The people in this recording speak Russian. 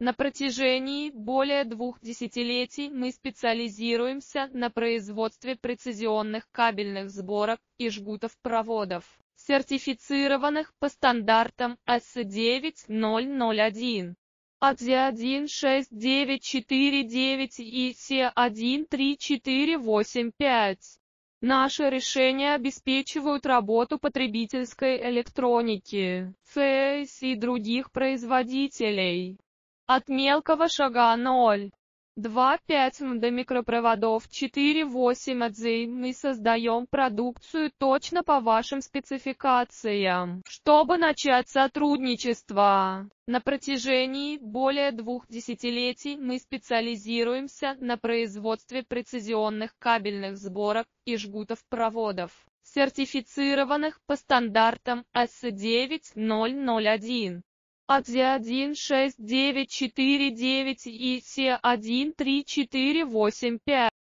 На протяжении более 2 десятилетий мы специализируемся на производстве прецизионных кабельных сборок и жгутов проводов, сертифицированных по стандартам AS9001, AZ16949 и CE13485. Наши решения обеспечивают работу потребительской электроники, ЦС и других производителей. От мелкого шага 0,25 м до микропроводов 4,8 АЗ мы создаем продукцию точно по вашим спецификациям, чтобы начать сотрудничество. На протяжении более 2 десятилетий мы специализируемся на производстве прецизионных кабельных сборок и жгутов проводов, сертифицированных по стандартам AS9001. AZ16949 и CE13485.